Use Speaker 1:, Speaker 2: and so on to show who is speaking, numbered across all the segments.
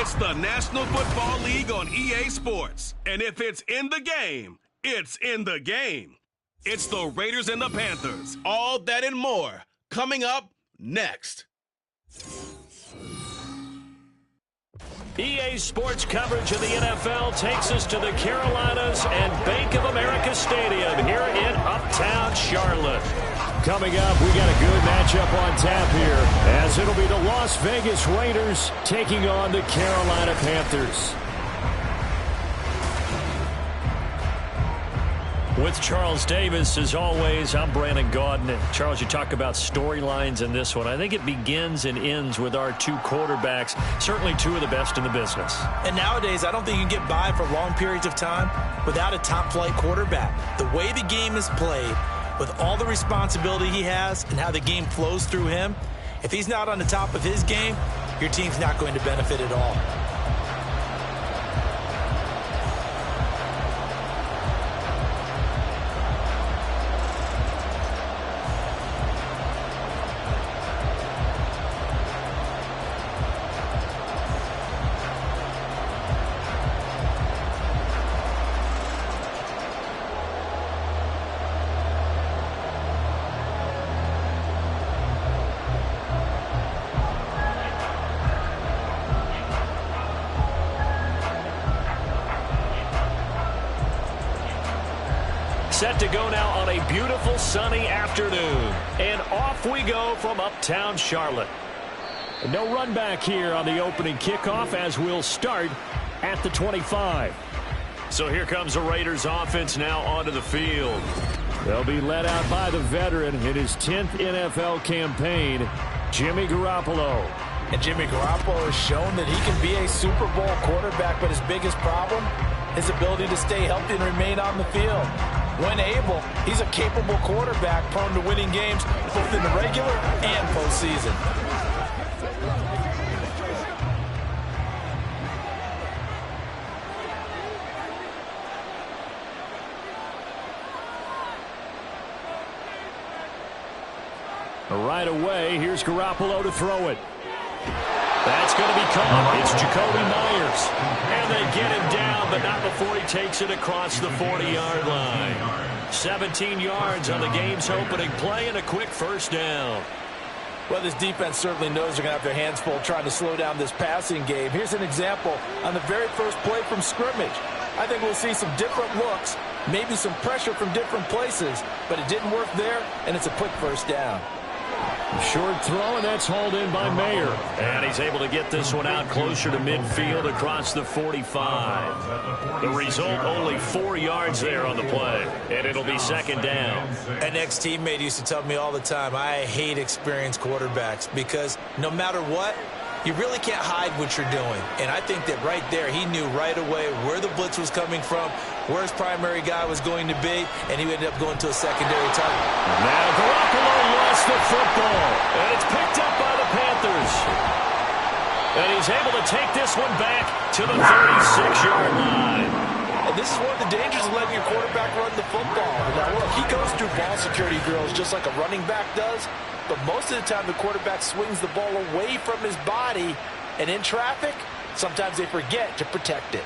Speaker 1: It's the National Football League on EA Sports. And if it's in the game, it's in the game. It's the Raiders and the Panthers. All that and more coming up next.
Speaker 2: EA Sports coverage of the NFL takes us to the Carolinas and Bank of America Stadium here in Uptown Charlotte. Coming up, we got a good matchup on tap here, as it'll be the Las Vegas Raiders taking on the Carolina Panthers. With Charles Davis, as always, I'm Brandon Gaudin. And Charles, you talk about storylines in this one. I think it begins and ends with our two quarterbacks, certainly two of the best in the business.
Speaker 3: And nowadays, I don't think you can get by for long periods of time without a top-flight quarterback. The way the game is played, with all the responsibility he has and how the game flows through him, if he's not on the top of his game, your team's not going to benefit at all.
Speaker 2: Set to go now on a beautiful sunny afternoon. And off we go from Uptown Charlotte. No run back here on the opening kickoff, as we'll start at the 25. So here comes the Raiders offense now onto the field. They'll be led out by the veteran in his 10th NFL campaign, Jimmy Garoppolo.
Speaker 3: And Jimmy Garoppolo has shown that he can be a Super Bowl quarterback, but his biggest problem, his ability to stay healthy and remain on the field. When able, he's a capable quarterback prone to winning games both in the regular and postseason.
Speaker 2: Right away, here's Garoppolo to throw it. That's going to be caught. It's Jacoby Myers. And they get him down, but not before he takes it across the 40-yard line. 17 yards on the game's opening play and a quick first down.
Speaker 3: Well, this defense certainly knows they're going to have their hands full trying to slow down this passing game. Here's an example on the very first play from scrimmage. I think we'll see some different looks, maybe some pressure from different places, but it didn't work there, and it's a quick first down.
Speaker 2: Short throw, and that's hauled in by Mayer. And he's able to get this one out closer to midfield across the 45. The result, only 4 yards there on the play, and it'll be second down.
Speaker 3: An ex-teammate used to tell me all the time, I hate experienced quarterbacks because no matter what, you really can't hide what you're doing. And I think that right there, he knew right away where the blitz was coming from, where his primary guy was going to be, and he ended up going to a secondary target.
Speaker 2: Now Garoppolo lost the football, and it's picked up by the Panthers. And he's able to take this one back to the 36-yard line.
Speaker 3: And this is one of the dangers of letting your quarterback run the football. Now, look, he goes through ball security drills just like a running back does, but most of the time the quarterback swings the ball away from his body, and in traffic, sometimes they forget to protect it.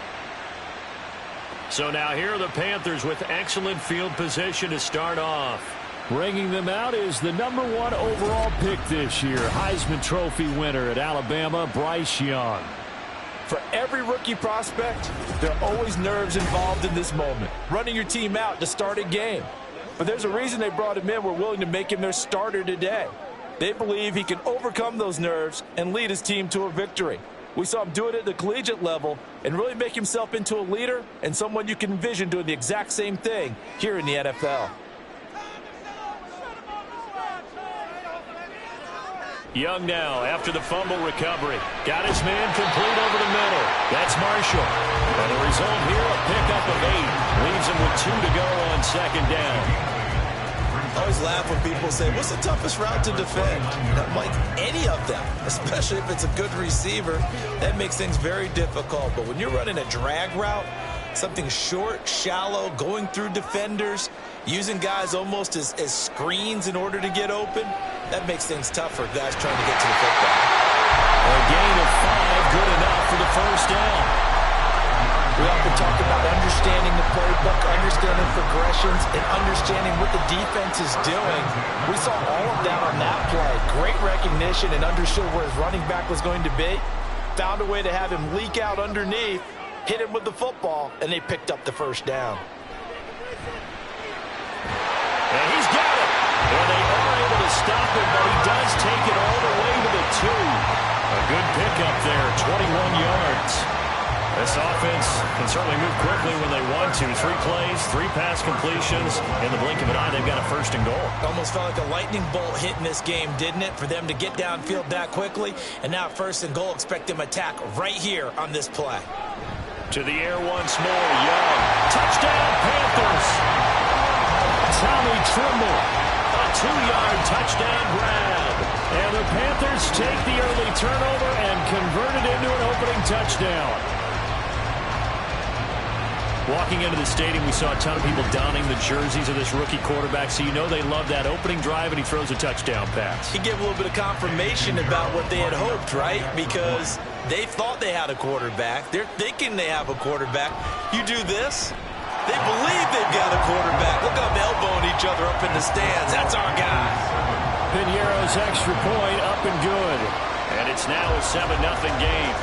Speaker 2: So now here are the Panthers with excellent field position to start off. Bringing them out is the #1 overall pick this year, Heisman Trophy winner at Alabama, Bryce Young.
Speaker 3: For every rookie prospect, there are always nerves involved in this moment, running your team out to start a game. But there's a reason they brought him in. We're willing to make him their starter today. They believe he can overcome those nerves and lead his team to a victory. We saw him do it at the collegiate level and really make himself into a leader and someone you can envision doing the exact same thing here in the NFL.
Speaker 2: Young now after the fumble recovery. Got his man complete over the middle. That's Marshall. And the result here, a pickup of 8. Leaves him with 2 to go on second down.
Speaker 3: I always laugh when people say, what's the toughest route to defend? I'm like, any of them, especially if it's a good receiver. That makes things very difficult. But when you're running a drag route, something short, shallow, going through defenders, using guys almost as screens in order to get open, that makes things tough for guys trying to get to the football.
Speaker 2: A gain of 5, good enough for the first down.
Speaker 3: We often talk about understanding the playbook, understanding progressions, and understanding what the defense is doing. We saw all of that on that play. Great recognition and understood where his running back was going to be. Found a way to have him leak out underneath, hit him with the football, and they picked up the first down.
Speaker 2: And he's got it. And they are able to stop him, but he does take it all the way to the 2. A good pickup there, 21 yards. This offense can certainly move quickly when they want to. 3 plays, 3 pass completions. In the blink of an eye, they've got a first and goal.
Speaker 3: Almost felt like a lightning bolt hit in this game, didn't it? For them to get downfield that quickly. And now first and goal, expect them to attack right here on this play.
Speaker 2: To the air once more, Young. Touchdown, Panthers. Tommy Trimble. A 2-yard touchdown grab. And the Panthers take the early turnover and convert it into an opening touchdown. Walking into the stadium, we saw a ton of people donning the jerseys of this rookie quarterback, so you know they love that opening drive, and he throws a touchdown pass.
Speaker 3: He gave a little bit of confirmation about what they had hoped, right? Because they thought they had a quarterback. They're thinking they have a quarterback. You do this, they believe they've got a quarterback. Look how they're elbowing each other up in the stands. That's our guy.
Speaker 2: Piñeiro's extra point up and good. And it's now a 7-0 game.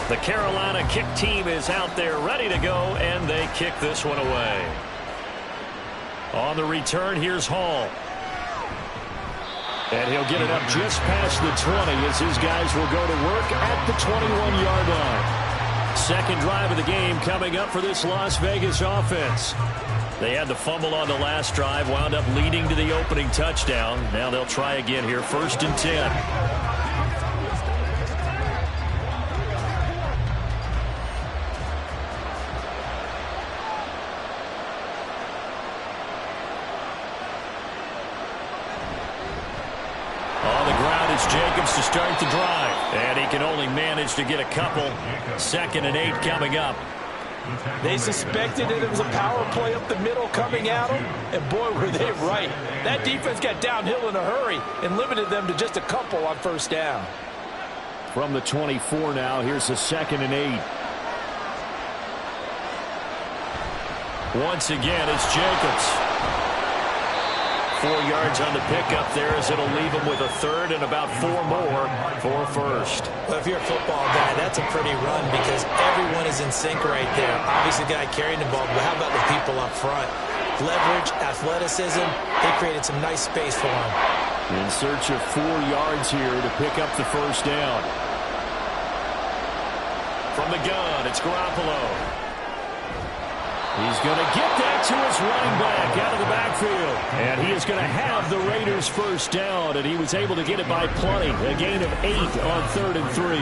Speaker 2: The Carolina kick team is out there ready to go, and they kick this one away. On the return, here's Hall. And he'll get it up just past the 20 as his guys will go to work at the 21-yard line. Second drive of the game coming up for this Las Vegas offense. They had the fumble on the last drive, wound up leading to the opening touchdown. Now they'll try again here, 1st and 10. Jacobs to start the drive, and he can only manage to get a couple. 2nd and 8 coming up.
Speaker 3: They suspected that it was a power play up the middle coming at them, and boy, were they right. That defense got downhill in a hurry and limited them to just a couple on first down.
Speaker 2: From the 24 now, here's the 2nd and 8. Once again, it's Jacobs. 4 yards on the pickup there as it'll leave him with a 3rd and about 4 more for a first.
Speaker 3: Well, if you're a football guy, that's a pretty run because everyone is in sync right there. Obviously, the guy carrying the ball, but how about the people up front? Leverage, athleticism, they created some nice space for him.
Speaker 2: In search of 4 yards here to pick up the first down. From the gun, it's Garoppolo. He's going to get that to his running back out of the backfield. And he is going to have the Raiders first down, and he was able to get it by plenty. A gain of 8 on 3rd and 3.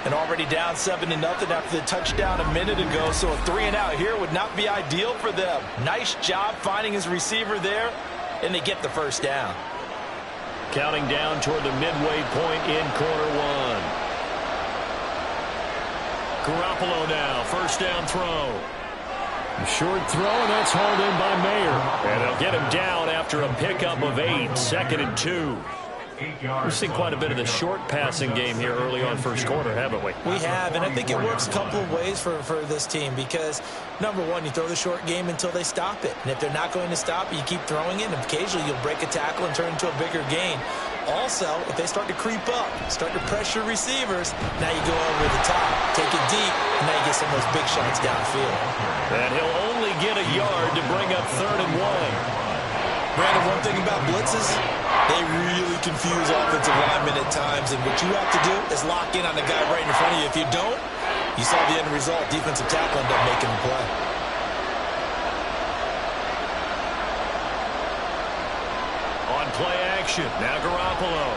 Speaker 3: And already down 7-0 after the touchdown a minute ago, so a 3-and-out here would not be ideal for them. Nice job finding his receiver there, and they get the first down.
Speaker 2: Counting down toward the midway point in quarter 1. Garoppolo now, first down throw. A short throw, and that's hauled in by Mayer. And they'll get him down after a pickup of 8, 2nd and 2. We've seen quite a bit of the short passing game here early on first quarter, haven't we?
Speaker 3: We have, and I think it works a couple of ways for this team because, number one, you throw the short game until they stop it. And if they're not going to stop it, you keep throwing it, and occasionally you'll break a tackle and turn it into a bigger gain. Also, if they start to creep up, start to pressure receivers, now you go over the top, take it deep, and now you get some of those big shots downfield.
Speaker 2: And he'll only get a yard to bring up 3rd and 1.
Speaker 3: Brandon, one thing about blitzes, they really confuse offensive linemen at times, and what you have to do is lock in on the guy right in front of you. If you don't, you saw the end result. Defensive tackle ended up making the play.
Speaker 2: On play action, now Garoppolo.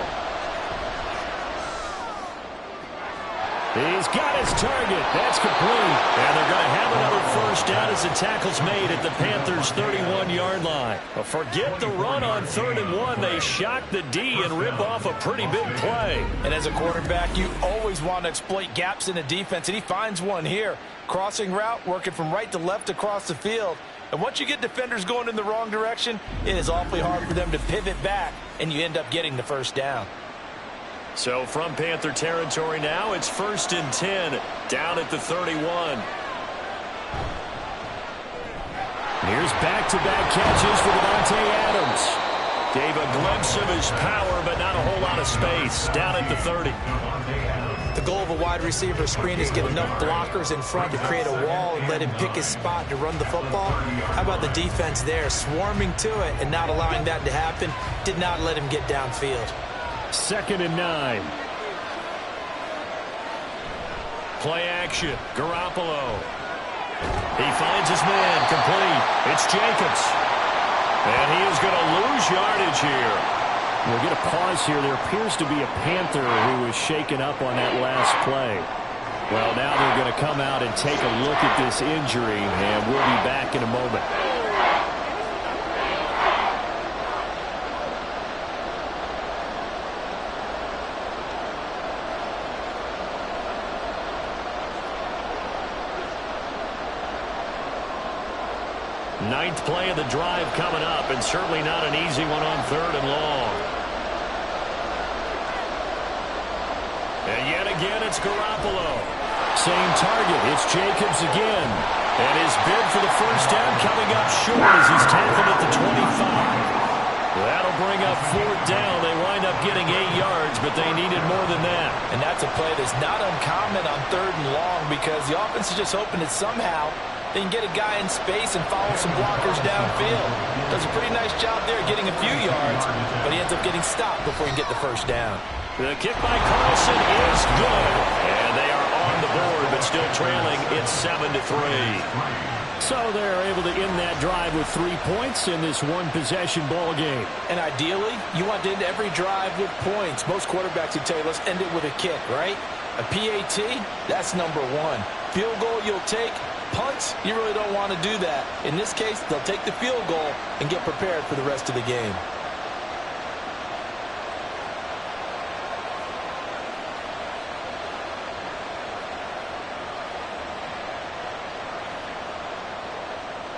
Speaker 2: He's got his target. That's complete. And they're going to have another first down as the tackle's made at the Panthers' 31-yard line. But forget the run on 3rd and 1. They shock the D and rip off a pretty big play.
Speaker 3: And as a quarterback, you always want to exploit gaps in the defense, and he finds one here. Crossing route, working from right to left across the field. And once you get defenders going in the wrong direction, it is awfully hard for them to pivot back, and you end up getting the first down.
Speaker 2: So from Panther territory now, it's 1st and 10, down at the 31. Here's back-to-back catches for Davante Adams. Gave a glimpse of his power, but not a whole lot of space, down at the 30.
Speaker 3: The goal of a wide receiver screen is get enough blockers in front to create a wall and let him pick his spot to run the football. How about the defense there, swarming to it and not allowing that to happen? Did not let him get downfield.
Speaker 2: 2nd and 9. Play action. Garoppolo. He finds his man. Complete. It's Jacobs. And he is going to lose yardage here. We'll get a pause here. There appears to be a Panther who was shaken up on that last play. Well, now they're going to come out and take a look at this injury, and we'll be back in a moment. Ninth play of the drive coming up, and certainly not an easy one on 3rd and long. And yet again, it's Garoppolo. Same target. It's Jacobs again. And his bid for the first down coming up short as he's tackled at the 25. That'll bring up 4th down. They wind up getting 8 yards, but they needed more than that.
Speaker 3: And that's a play that's not uncommon on 3rd and long because the offense is just hoping that somehow they can get a guy in space and follow some blockers downfield. Does a pretty nice job there getting a few yards, but he ends up getting stopped before he can get the first down.
Speaker 2: The kick by Carlson is good. And they are on the board, but still trailing. It's 7-3. So they're able to end that drive with 3 points in this one-possession ball game.
Speaker 3: And ideally, you want to end every drive with points. Most quarterbacks would tell you, let's end it with a kick, right? A PAT, that's number 1. Field goal you'll take. Punts, you really don't want to do that. In this case, they'll take the field goal and get prepared for the rest of the game.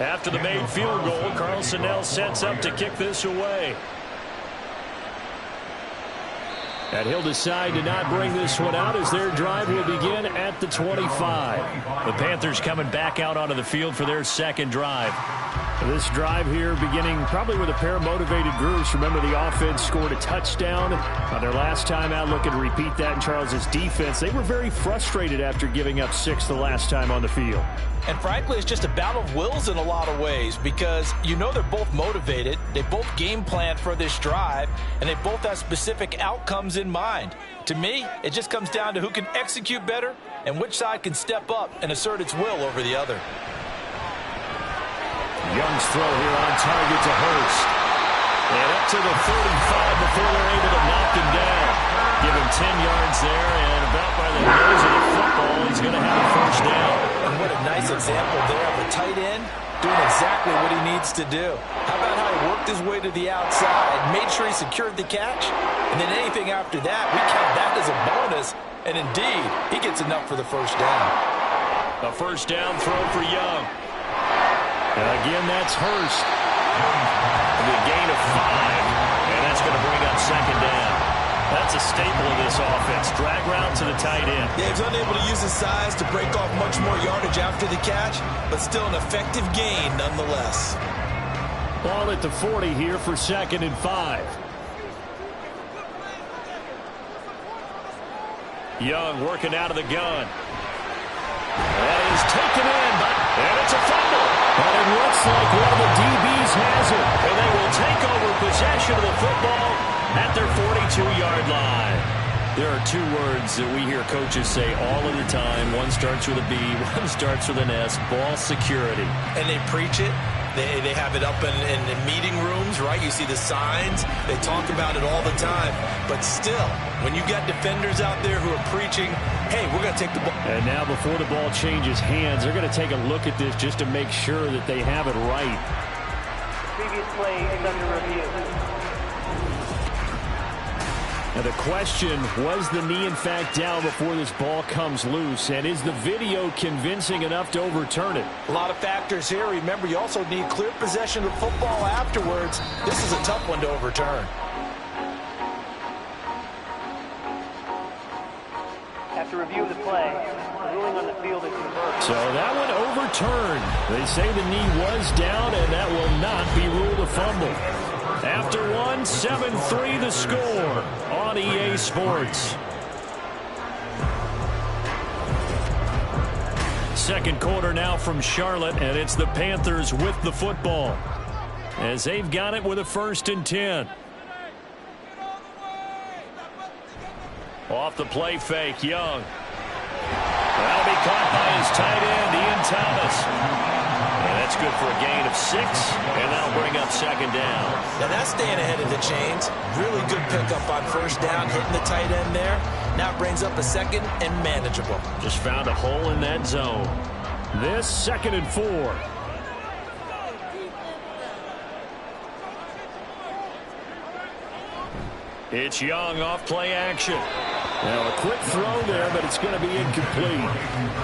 Speaker 2: After the made field goal, Carlson now sets up to kick this away. And he'll decide to not bring this one out as their drive will begin at the 25. The Panthers coming back out onto the field for their second drive. This drive here beginning probably with a pair of motivated groups. Remember, the offense scored a touchdown on their last time out. Looking to repeat that in Charles's defense. They were very frustrated after giving up 6 the last time on the field.
Speaker 3: And frankly, it's just a battle of wills in a lot of ways because you know they're both motivated. They both game planned for this drive, and they both have specific outcomes in mind. To me, it just comes down to who can execute better and which side can step up and assert its will over the other.
Speaker 2: Young's throw here on target to Hurst. And up to the 35 before they're able to knock him down. Give him 10 yards there, and about by the nose of the football, he's going to have a first down.
Speaker 3: And what a nice example there of a tight end doing exactly what he needs to do. How about how he worked his way to the outside, made sure he secured the catch, and then anything after that, we count that as a bonus, and indeed, he gets enough for the first down.
Speaker 2: A first down throw for Young. And again, that's Hurst. And a gain of 5, and that's going to bring up second down. That's a staple of this offense. Drag route to the tight end.
Speaker 3: Yeah, he's unable to use his size to break off much more yardage after the catch, but still an effective gain nonetheless.
Speaker 2: Ball at the 40 here for 2nd and 5. Young working out of the gun. That is taken in, and it's a fumble. And it looks like one of the DBs has it. And they will take over possession of the football at their 42-yard line. There are two words that we hear coaches say all of the time. One starts with a B, one starts with an S, ball security.
Speaker 3: And they preach it. They have it up in meeting rooms, right? You see the signs. They talk about it all the time. But still, when you got defenders out there who are preaching, hey, we're going to take the ball.
Speaker 2: And now before the ball changes hands, they're going to take a look at this just to make sure that they have it right.
Speaker 4: Previous play is under review.
Speaker 2: Now the question, was the knee in fact down before this ball comes loose? And is the video convincing enough to overturn it?
Speaker 3: A lot of factors here. Remember, you also need clear possession of football afterwards. This is a tough one to overturn.
Speaker 4: After review of the play, the ruling on the field is reversed.
Speaker 2: So that one overturned. They say the knee was down, and that will not be ruled a fumble. After one, 7-3 the score on EA Sports. Second quarter now from Charlotte, and it's the Panthers with the football as they've got it with a 1st and 10. Off the play fake, Young. That'll be caught by his tight end, Ian Thomas. And that's good for a gain of 6, and that'll bring up 2nd down.
Speaker 3: Now that's staying ahead of the chains. Really good pickup on 1st down, hitting the tight end there. Now it brings up a 2nd and manageable.
Speaker 2: Just found a hole in that zone. This 2nd and 4. It's Young off play action. Now a quick throw there, but it's going to be incomplete.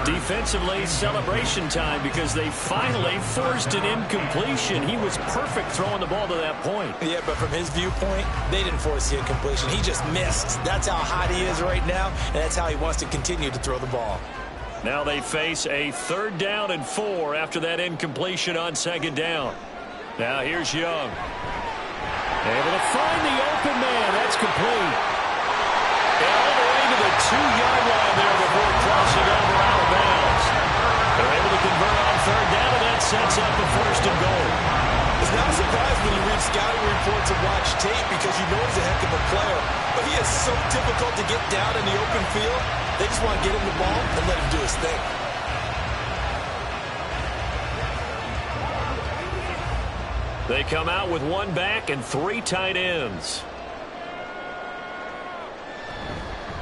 Speaker 2: Defensively, celebration time because they finally forced an incompletion. He was perfect throwing the ball to that point.
Speaker 3: Yeah, but from his viewpoint, they didn't force the incompletion. He just missed. That's how hot he is right now, and that's how he wants to continue to throw the ball.
Speaker 2: Now they face a 3rd down and 4 after that incompletion on 2nd down. Now here's Young. Able to find the open man. That's complete. And all the way to the 2-yard line there before crossing over out of bounds. They're able to convert on 3rd down, and that sets up a 1st and goal.
Speaker 3: It's not a surprise when you read scouting reports and watch tape because you know he's a heck of a player. But he is so difficult to get down in the open field. They just want to get him the ball and let him do his thing.
Speaker 2: They come out with 1 back and 3 tight ends.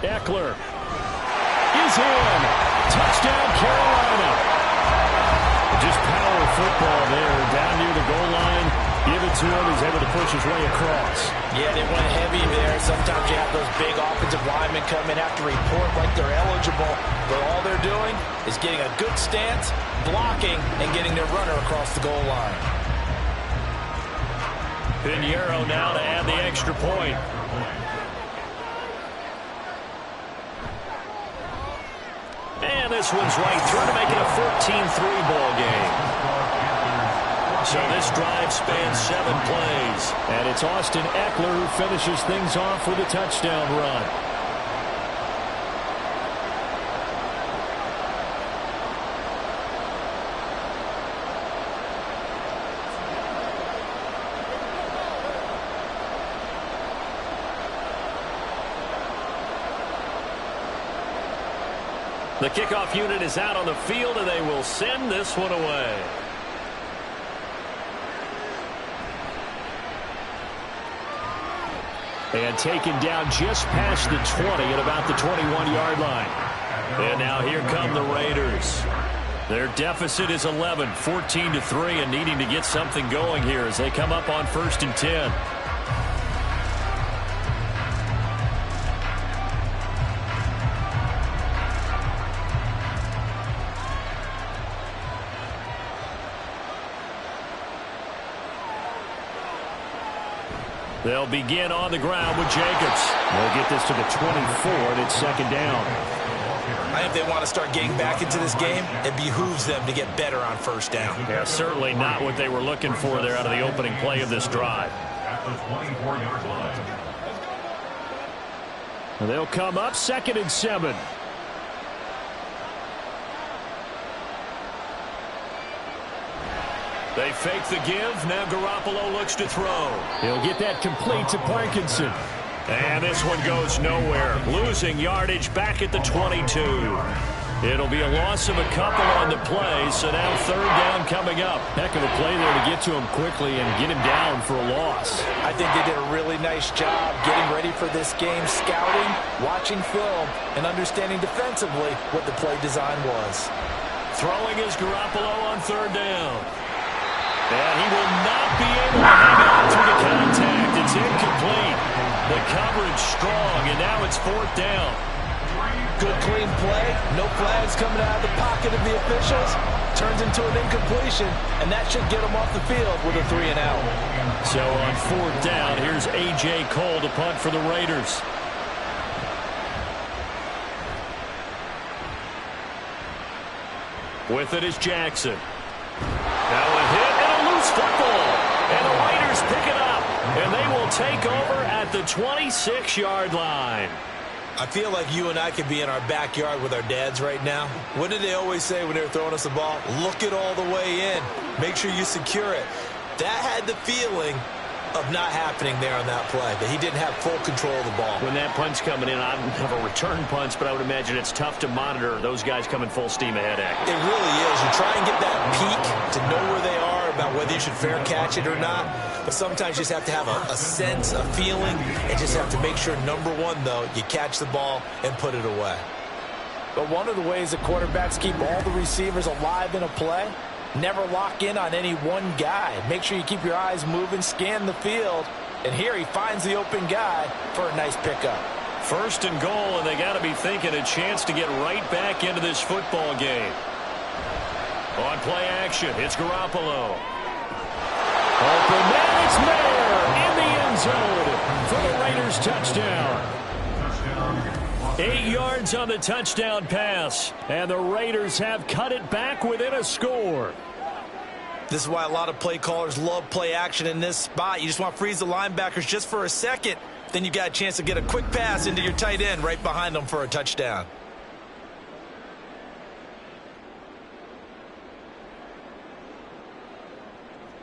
Speaker 2: Eckler is in. Touchdown, Carolina. Just power football there. Down near the goal line. Give it to him. He's able to push his way across.
Speaker 3: Yeah, they went heavy there. Sometimes you have those big offensive linemen come in, have to report like they're eligible. But all they're doing is getting a good stance, blocking, and getting their runner across the goal line.
Speaker 2: Pinheiro now to add the extra point. And this one's right through to make it a 14-3 ball game. So this drive spans 7 plays. And it's Austin Eckler who finishes things off with a touchdown run. The kickoff unit is out on the field, and they will send this one away. And taken down just past the 20 at about the 21-yard line. And now here come the Raiders. Their deficit is 11, 14-3, and needing to get something going here as they come up on 1st and 10. They'll begin on the ground with Jacobs. They'll get this to the 24, and it's 2nd down.
Speaker 3: I think they want to start getting back into this game. It behooves them to get better on 1st down.
Speaker 2: Yeah, certainly not what they were looking for there out of the opening play of this drive. They'll come up 2nd and 7. They fake the give. Now Garoppolo looks to throw. He'll get that complete to Parkinson. And this one goes nowhere. Losing yardage back at the 22. It'll be a loss of a couple on the play, so now third down coming up. Heck of a play there to get to him quickly and get him down for a loss.
Speaker 3: I think they did a really nice job getting ready for this game, scouting, watching film, and understanding defensively what the play design was.
Speaker 2: Throwing is Garoppolo on third down. And he will not be able to hang on through the contact. It's incomplete. The coverage strong, and now it's fourth down.
Speaker 3: Good clean play, no flags coming out of the pocket of the officials. Turns into an incompletion, and that should get them off the field with a 3 and out.
Speaker 2: So on fourth down, here's A.J. Cole to punt for the Raiders. With it is Jackson. Now a hit and a loose football. And the Raiders pick it up, and they will take over at the 26-yard line.
Speaker 3: I feel like you and I could be in our backyard with our dads right now. What did they always say when they were throwing us the ball? Look it all the way in. Make sure you secure it. That had the feeling of not happening there on that play, that he didn't have full control of the ball.
Speaker 2: When that punt's coming in, I don't have a return punch, but I would imagine it's tough to monitor those guys coming full steam ahead at.
Speaker 3: It really is. You try and get that peek to know where they are, about whether you should fair catch it or not. But sometimes you just have to have a sense, a feeling, and just have to make sure, number one, though, you catch the ball and put it away. But one of the ways that quarterbacks keep all the receivers alive in a play, never lock in on any one guy. Make sure you keep your eyes moving, scan the field. And here he finds the open guy for a nice pickup.
Speaker 2: First and goal, and they got to be thinking a chance to get right back into this football game. On play action, it's Garoppolo. Open man, it's Mayer in the end zone for the Raiders touchdown. 8 yards on the touchdown pass, and the Raiders have cut it back within a score.
Speaker 3: This is why a lot of play callers love play action in this spot. You just want to freeze the linebackers just for a second. Then you got a chance to get a quick pass into your tight end right behind them for a touchdown.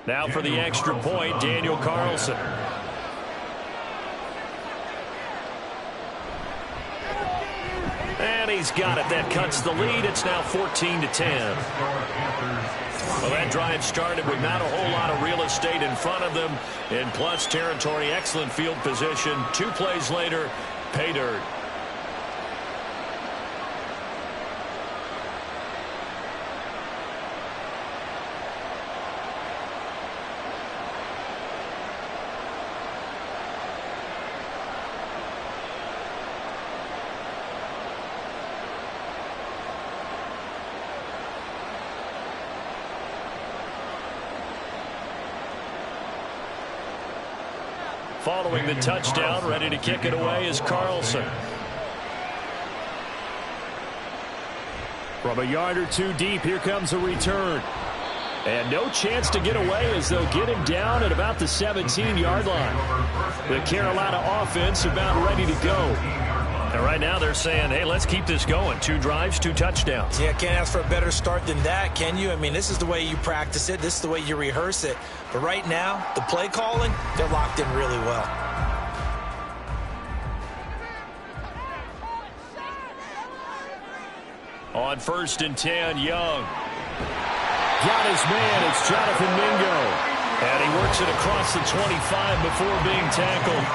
Speaker 2: Now for the extra point, Daniel Carlson. And he's got it. That cuts the lead. It's now 14-10. Well, that drive started with not a whole lot of real estate in front of them. In plus territory, excellent field position. 2 plays later, pay dirt. Following the touchdown, ready to kick it away is Carlson. From a yard or two deep, here comes a return. And no chance to get away as they'll get him down at about the 17-yard line. The Carolina offense about ready to go. And right now they're saying, hey, let's keep this going. 2 drives, 2 touchdowns.
Speaker 3: Yeah, can't ask for a better start than that, can you? I mean, this is the way you practice it. This is the way you rehearse it. But right now, the play calling, they're locked in really well.
Speaker 2: On 1st and 10, Young. Got his man. It's Jonathan Mingo. And he works it across the 25 before being tackled.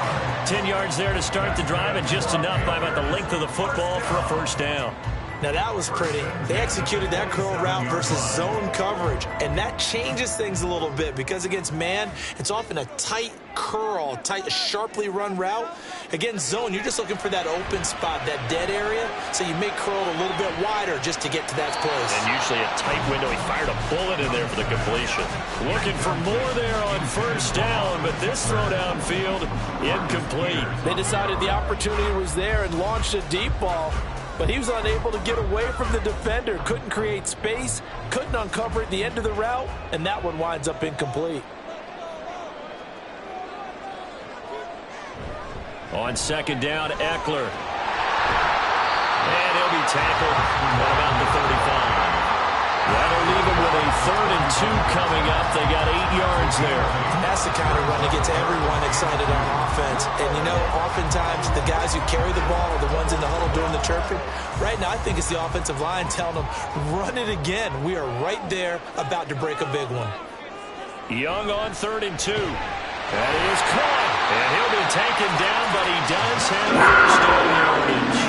Speaker 2: 10 yards there to start the drive, and just enough by about the length of the football for a first down.
Speaker 3: Now that was pretty. They executed that curl route versus zone coverage, and that changes things a little bit because against man, it's often a tight curl, tight, sharply run route. Against zone, you're just looking for that open spot, that dead area, so you make curl a little bit wider just to get to that place.
Speaker 2: And usually a tight window. He fired a bullet in there for the completion. Looking for more there on first down, but this throw downfield, incomplete.
Speaker 3: They decided the opportunity was there and launched a deep ball. But he was unable to get away from the defender, couldn't create space, couldn't uncover at the end of the route, and that one winds up incomplete.
Speaker 2: On second down, Eckler. And he'll be tackled at about the 35. That'll leave him with a 3rd and coming up. They got 8 yards there.
Speaker 3: And that's the kind of run that gets everyone excited on offense. And, you know, oftentimes the guys who carry the ball are the ones in the huddle doing the chirping. Right now, I think it's the offensive line telling them, run it again. We are right there about to break a big one.
Speaker 2: Young on 3rd and 2. That is caught. And he'll be taken down, but he does have first down yardage.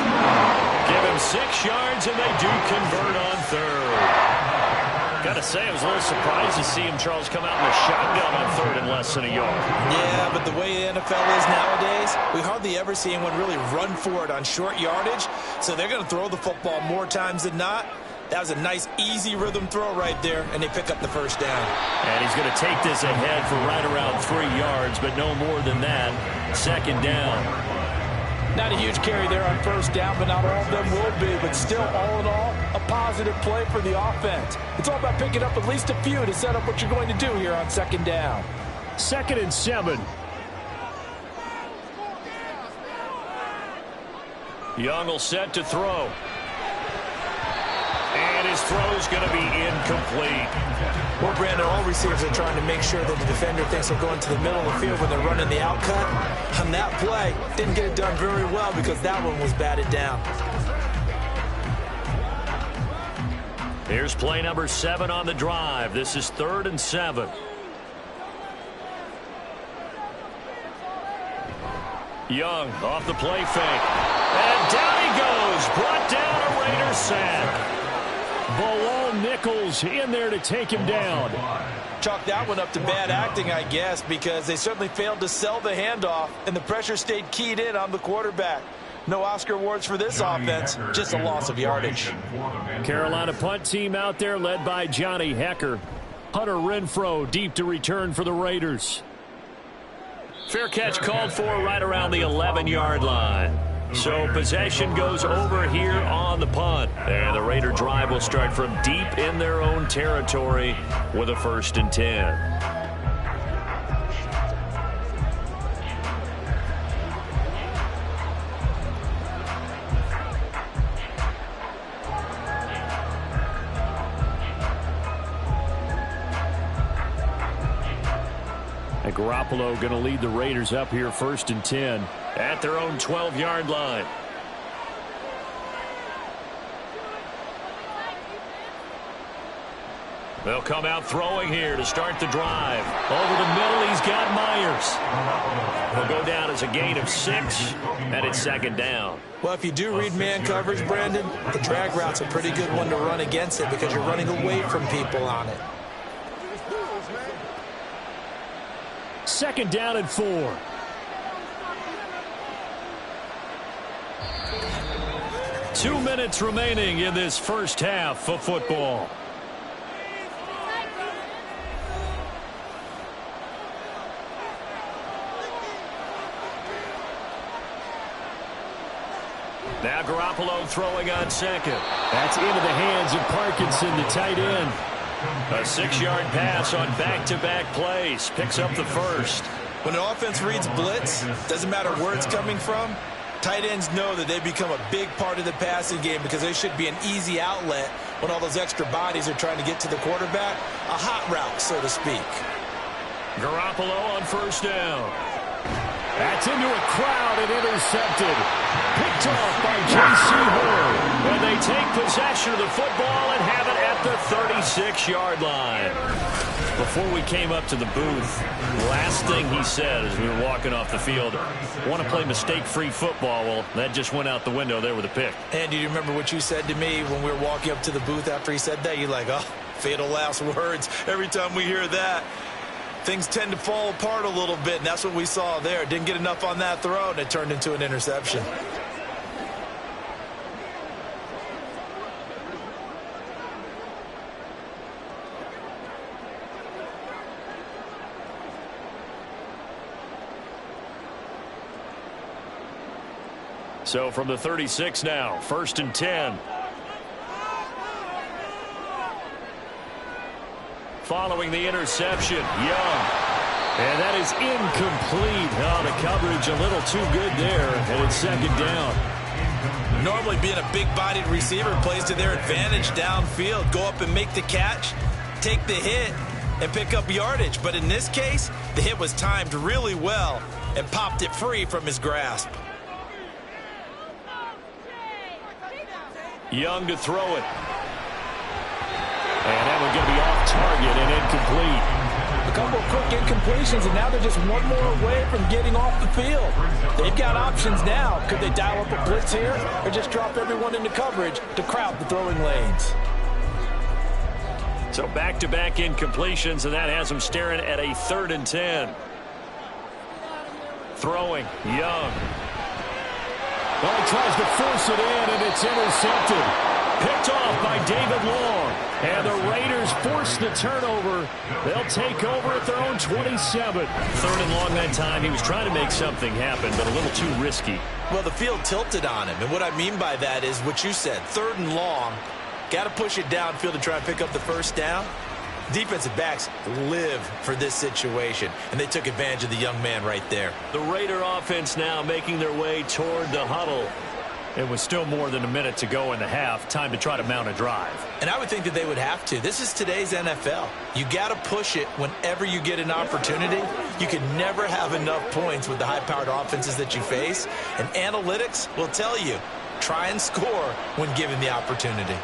Speaker 2: Give him 6 yards, and they do convert on 3rd. Got to say, I was a little surprised to see him, Charles, come out in a shotgun on 3rd and less than a yard.
Speaker 3: Yeah, but the way the NFL is nowadays, we hardly ever see anyone really run for it on short yardage. So they're going to throw the football more times than not. That was a nice, easy rhythm throw right there, and they pick up the first down.
Speaker 2: And he's going to take this ahead for right around 3 yards, but no more than that. 2nd down.
Speaker 3: Not a huge carry there on first down, but not all of them will be. But still, all in all, a positive play for the offense. It's all about picking up at least a few to set up what you're going to do here on 2nd down.
Speaker 2: 2nd and 7. Young will set to throw. And his throw's going to be incomplete.
Speaker 3: Well, Brandon, all receivers are trying to make sure that the defender thinks they're going to the middle of the field when they're running the out cut. On that play, didn't get it done very well because that one was batted down.
Speaker 2: Here's play number 7 on the drive. This is 3rd and 7. Young off the play fake. And down he goes. Brought down a Raiders sack. Bilal Nichols in there to take him down.
Speaker 3: Chalk that one up to bad acting, I guess, because they certainly failed to sell the handoff, and the pressure stayed keyed in on the quarterback. No Oscar awards for this offense, just a loss of yardage.
Speaker 2: Carolina punt team out there led by Johnny Hecker. Hunter Renfrow deep to return for the Raiders. Fair catch called for right around the 11-yard line. So possession goes over here on the punt. And the Raider drive will start from deep in their own territory with a 1st and 10. And Garoppolo going to lead the Raiders up here 1st and 10 at their own 12-yard line. They'll come out throwing here to start the drive. Over the middle, he's got Myers. He'll go down as a gain of 6, and it's 2nd down.
Speaker 3: Well, if you do read man coverage, Brandon, the drag route's a pretty good one to run against it because you're running away from people on it.
Speaker 2: 2nd down and 4. Two minutes remaining in this first half of football. Now Garoppolo throwing on 2nd. That's into the hands of Parkinson, the tight end. A 6-yard pass on back-to-back plays. Picks up the 1st.
Speaker 3: When an offense reads blitz, doesn't matter where it's coming from, tight ends know that they become a big part of the passing game because they should be an easy outlet when all those extra bodies are trying to get to the quarterback. A hot route, so to speak.
Speaker 2: Garoppolo on 1st down. That's into a crowd and intercepted. Picked off by J.C. Horn. And they take possession of the football and have it at the 36-yard line. Before we came up to the booth, last thing he said as we were walking off the field, want to play mistake-free football. Well, that just went out the window there with a pick.
Speaker 3: And do you remember what you said to me when we were walking up to the booth after he said that? You're like, oh, fatal last words. Every time we hear that, things tend to fall apart a little bit, and that's what we saw there. Didn't get enough on that throw, and it turned into an interception.
Speaker 2: So from the 36 now, 1st and 10. Following the interception, Young. And that is incomplete. Oh, the coverage a little too good there, and it's 2nd down.
Speaker 3: Normally being a big-bodied receiver plays to their advantage downfield. Go up and make the catch. take the hit and pick up yardage. But in this case, the hit was timed really well and popped it free from his grasp.
Speaker 2: Young to throw it. And that one going to be off target and incomplete.
Speaker 3: A couple of quick incompletions, and now they're just one more away from getting off the field. They've got options now. Could they dial up a blitz here or just drop everyone into coverage to crowd the throwing lanes?
Speaker 2: So back-to-back incompletions, and that has them staring at a 3rd and 10. Throwing, Young.
Speaker 5: Well, he tries to force it in, and it's intercepted.
Speaker 2: Picked off by David Long. And the Raiders force the turnover. They'll take over at their own 27. 3rd and long that time. He was trying to make something happen, but a little too risky.
Speaker 3: Well, the field tilted on him, and what I mean by that is what you said, 3rd and long. Got to push it downfield to try and pick up the first down. Defensive backs live for this situation, and they took advantage of the young man right there.
Speaker 2: The Raider offense now making their way toward the huddle. It was still more than a minute to go in the half. Time to try to mount a drive.
Speaker 3: And I would think that they would have to. This is today's NFL. You got to push it whenever you get an opportunity. You can never have enough points with the high-powered offenses that you face. And analytics will tell you, try and score when given the opportunity.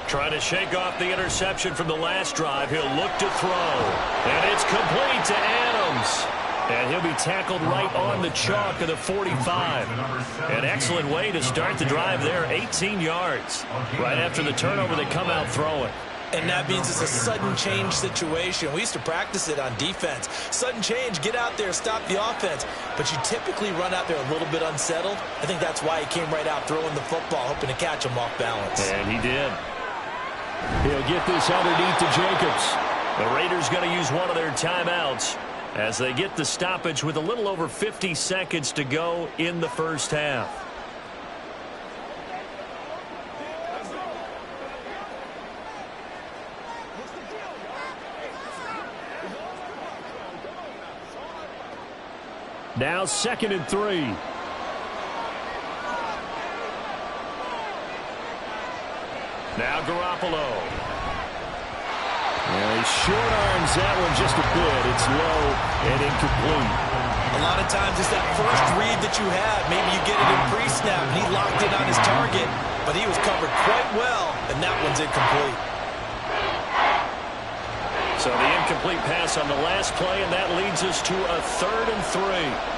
Speaker 2: Trying to shake off the interception from the last drive. He'll look to throw. And it's complete to Adams. And he'll be tackled right on the chalk of the 45. An excellent way to start the drive there, 18 yards. Right after the turnover, they come out throwing.
Speaker 3: And that means it's a sudden change situation. We used to practice it on defense. Sudden change, get out there, stop the offense. But you typically run out there a little bit unsettled. I think that's why he came right out throwing the football, hoping to catch him off balance.
Speaker 2: And he did.
Speaker 5: He'll get this underneath to Jacobs.
Speaker 2: The Raiders going to use one of their timeouts as they get the stoppage with a little over 50 seconds to go in the first half. Now 2nd and 3. Now Garoppolo.
Speaker 5: Yeah, he short arms that one just a bit. It's low and incomplete.
Speaker 3: A lot of times it's that first read that you have. Maybe you get it in pre-snap, and he locked in on his target, but he was covered quite well, and that one's incomplete.
Speaker 2: So the incomplete pass on the last play, and that leads us to a 3rd and 3.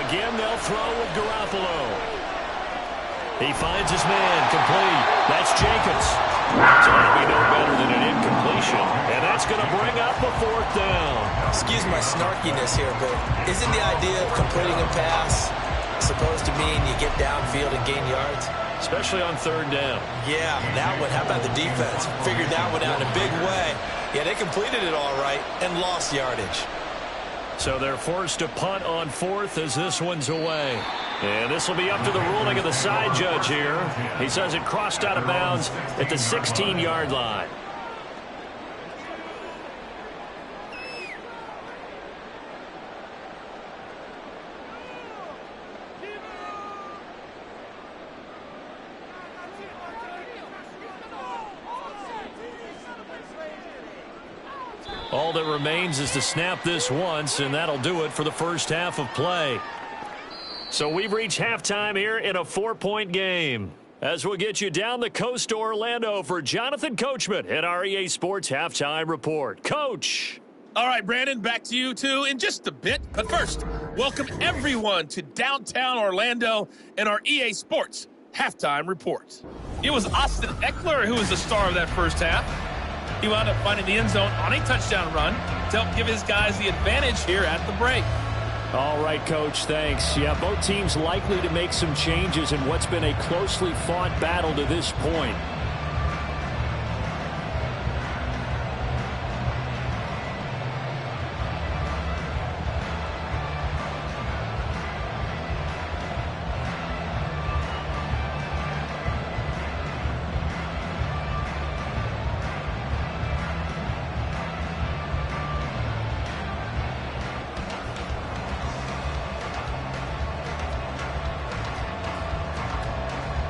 Speaker 2: Again, they'll throw with Garoppolo. He finds his man, complete. That's Jacobs. So that'll be no better than an incompletion. And that's going to bring up a 4th down.
Speaker 3: Excuse my snarkiness here, but isn't the idea of completing a pass supposed to mean you get downfield and gain yards?
Speaker 2: Especially on 3rd down.
Speaker 3: Yeah, that one. How about the defense? Figured that one out in a big way. Yeah, they completed it all right and lost yardage.
Speaker 2: So they're forced to punt on 4th as this one's away. And this will be up to the ruling of the side judge here. He says it crossed out of bounds at the 16-yard line. All that remains is to snap this once, and that'll do it for the first half of play. So we've reached halftime here in a 4-point game. As we'll get you down the coast to Orlando for Jonathan Coachman at our EA Sports Halftime Report. Coach.
Speaker 6: All right, Brandon, back to you, too, in just a bit. But first, welcome everyone to downtown Orlando and our EA Sports Halftime Report. It was Austin Eckler who was the star of that first half. He wound up finding the end zone on a touchdown run to help give his guys the advantage here at the break.
Speaker 2: All right, Coach, thanks. Yeah, both teams likely to make some changes in what's been a closely fought battle to this point.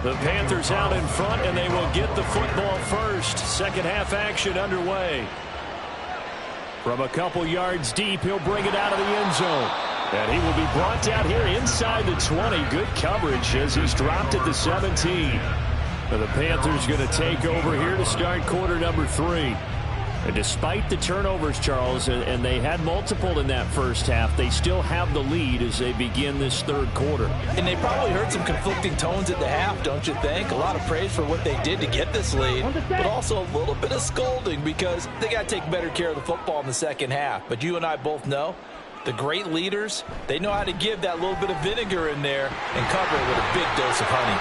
Speaker 2: The Panthers out in front, and they will get the football first. Second half action underway. From a couple yards deep, he'll bring it out of the end zone. And he will be brought down here inside the 20. Good coverage as he's dropped at the 17. And the Panthers going to take over here to start quarter number 3. And despite the turnovers, Charles, and they had multiple in that first half, they still have the lead as they begin this third quarter.
Speaker 3: And they probably heard some conflicting tones at the half, don't you think? A lot of praise for what they did to get this lead, but also a little bit of scolding because they got to take better care of the football in the second half. But you and I both know the great leaders, they know how to give that little bit of vinegar in there and cover it with a big dose of honey.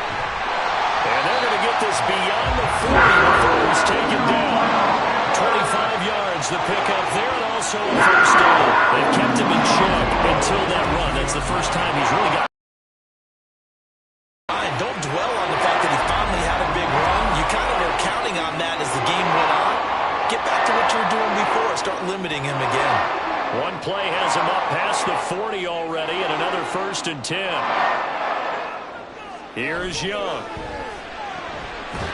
Speaker 2: And they're going to get this beyond the 40 before he's taken down. 25 yards, the pickup there, and also a first down. They've kept him in check until that run. That's the first time he's really got.
Speaker 3: Don't dwell on the fact that he finally had a big run. You kind of were counting on that as the game went on. Get back to what you were doing before. Start limiting him again.
Speaker 2: One play has him up past the 40 already, and another 1st and 10. Here's Young.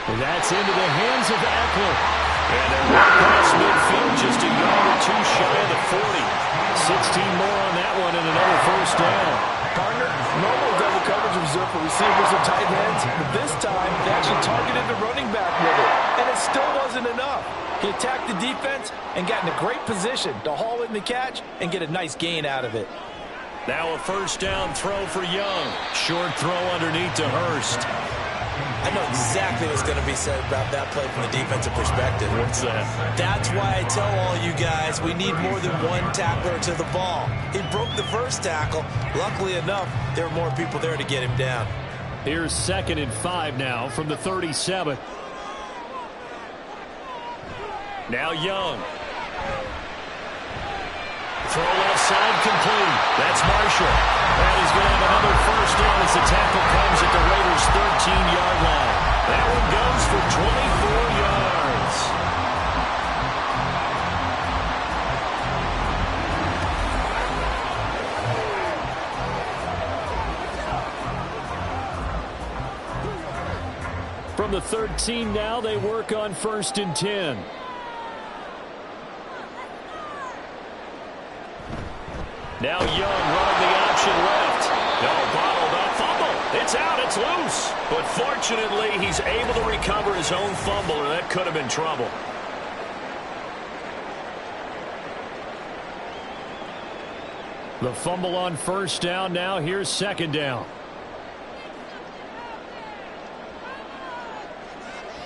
Speaker 2: And that's into the hands of Eckler. And they're right past midfield, just a yard or two shy of the 40. 16 more on that one and another first down.
Speaker 3: Partner, normal double coverage reserved for receivers and tight ends, but this time they actually targeted the running back with it, and it still wasn't enough. He attacked the defense and got in a great position to haul in the catch and get a nice gain out of it.
Speaker 2: Now a first down throw for Young. Short throw underneath to Hurst.
Speaker 3: I know exactly what's going to be said about that play from the defensive perspective.
Speaker 2: What's that?
Speaker 3: That's why I tell all you guys we need more than one tackler to the ball. He broke the first tackle. Luckily enough, there were more people there to get him down.
Speaker 2: Here's 2nd and 5 now from the 37. Now Young. Throw left side complete. That's Marshall. And he's going to have another first down as the tackle comes at the Raiders' 13-yard line. That one goes for 24 yards. From the 13 now, they work on 1st and 10. Now Young running the option left. No, bottled up fumble. It's out, it's loose. But fortunately, he's able to recover his own fumble, or that could have been trouble. The fumble on first down now. Here's 2nd down.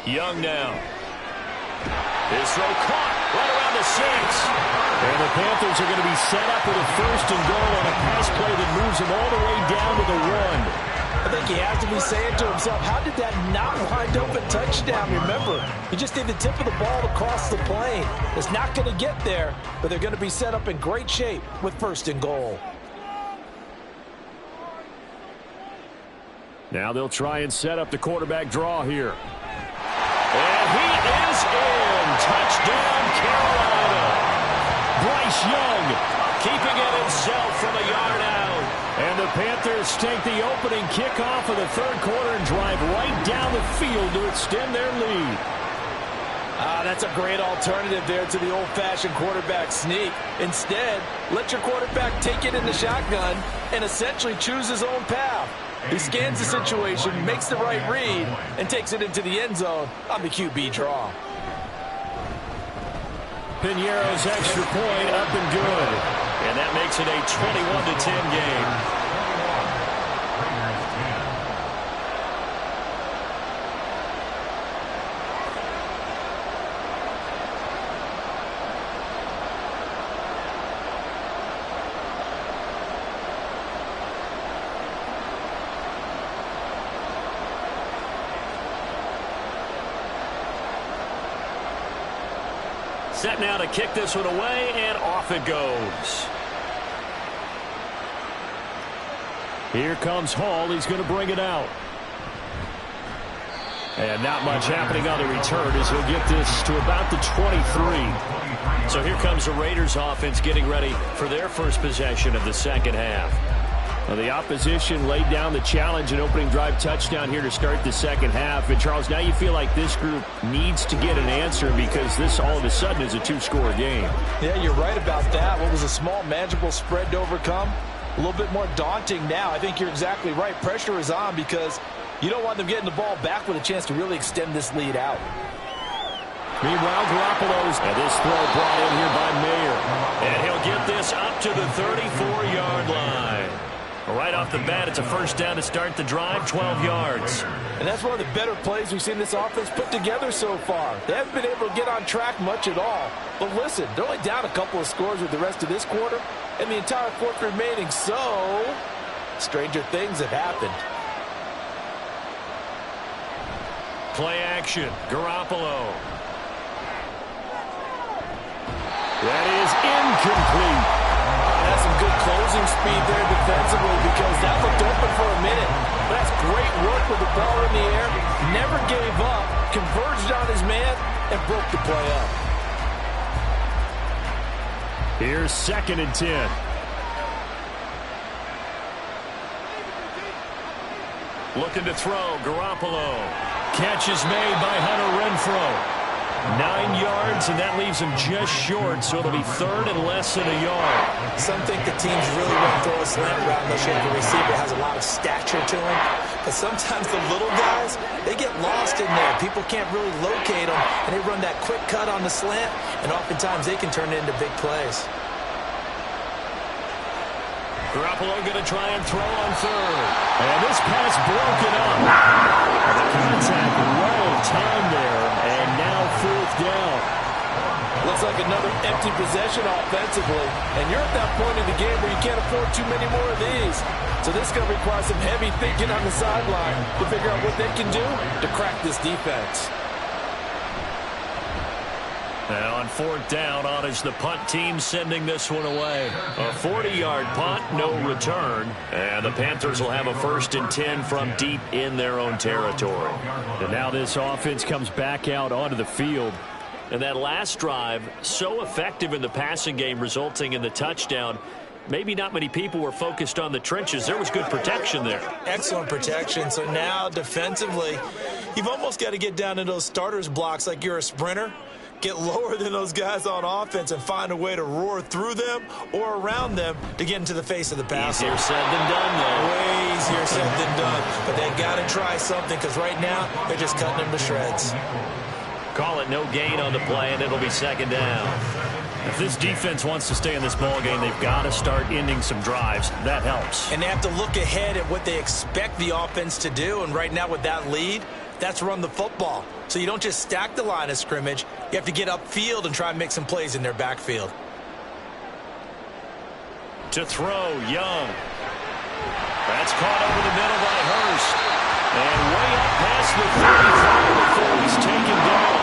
Speaker 2: Young now. His throw caught right around the 6. And the Panthers are going to be set up with a 1st and goal on a pass play that moves them all the way down to the 1.
Speaker 3: I think he has to be saying to himself, how did that not wind up a touchdown? Remember, he just did the tip of the ball across the plane. It's not going to get there, but they're going to be set up in great shape with 1st and goal.
Speaker 2: Now they'll try and set up the quarterback draw here. And he is in. Touchdown, Carolina. Bryce Young keeping it himself from a yard out. And the Panthers take the opening kickoff of the third quarter and drive right down the field to extend their lead.
Speaker 3: That's a great alternative there to the old-fashioned quarterback sneak. Instead, let your quarterback take it in the shotgun and essentially choose his own path. He scans the situation, makes the right read, and takes it into the end zone on the QB draw.
Speaker 2: Piñeiro's extra point up and good. And that makes it a 21-10 game. Set now to kick this one away, and off it goes. Here comes Hall. He's going to bring it out. And not much happening on the return as he'll get this to about the 23. So here comes the Raiders offense getting ready for their first possession of the second half. Well, the opposition laid down the challenge and opening drive touchdown here to start the second half. And, Charles, now you feel like this group needs to get an answer because this all of a sudden is a two-score game.
Speaker 3: Yeah, you're right about that. What was a small, manageable spread to overcome? A little bit more daunting now. I think you're exactly right. Pressure is on because you don't want them getting the ball back with a chance to really extend this lead out.
Speaker 2: Meanwhile, Garoppolo's and this throw brought in here by Mayer. And he'll get this up to the 34-yard line. Right off the bat, it's a first down to start the drive, 12 yards.
Speaker 3: And that's one of the better plays we've seen this offense put together so far. They haven't been able to get on track much at all. But listen, they're only down a couple of scores with the rest of this quarter and the entire fourth remaining. So, stranger things have happened.
Speaker 2: Play action, Garoppolo. That is incomplete.
Speaker 3: That's some good closing speed there defensively because that looked open for a minute. But that's great work with the ball in the air. Never gave up, converged on his man, and broke the play up.
Speaker 2: Here's 2nd and 10. Looking to throw, Garoppolo. Catch is made by Hunter Renfrow. 9 yards, and that leaves him just short, so it'll be 3rd and less than a yard.
Speaker 7: Some think the teams really want to throw a slant around the shape. The receiver has a lot of stature to him. But sometimes the little guys, they get lost in there. People can't really locate them, and they run that quick cut on the slant, and oftentimes they can turn it into big plays.
Speaker 2: Garoppolo going to try and throw on 3rd. And this pass broken up. The contact well timed there, and now 4th down.
Speaker 3: Looks like another empty possession offensively. And you're at that point in the game where you can't afford too many more of these. So this is going to require some heavy thinking on the sideline to figure out what they can do to crack this defense.
Speaker 2: Now on 4th down, on is the punt team sending this one away. A 40-yard punt, no return. And the Panthers will have a 1st and 10 from deep in their own territory. And now this offense comes back out onto the field. And that last drive, so effective in the passing game, resulting in the touchdown. Maybe not many people were focused on the trenches. There was good protection there.
Speaker 7: Excellent protection. So now defensively, you've almost got to get down to those starters blocks like you're a sprinter. Get lower than those guys on offense and find a way to roar through them or around them to get into the face of the passer.
Speaker 2: Easier said than done, though.
Speaker 7: Way easier said than done. But they've got to try something because right now they're just cutting them to shreds.
Speaker 2: Call it no gain on the play, and it'll be 2nd down. If this defense wants to stay in this ballgame, they've got to start ending some drives. That helps.
Speaker 7: And they have to look ahead at what they expect the offense to do. And right now with that lead, that's run the football. So you don't just stack the line of scrimmage. You have to get upfield and try and make some plays in their backfield.
Speaker 2: To throw, Young. That's caught over the middle by Hurst. And way up past the 35 before he's taken down.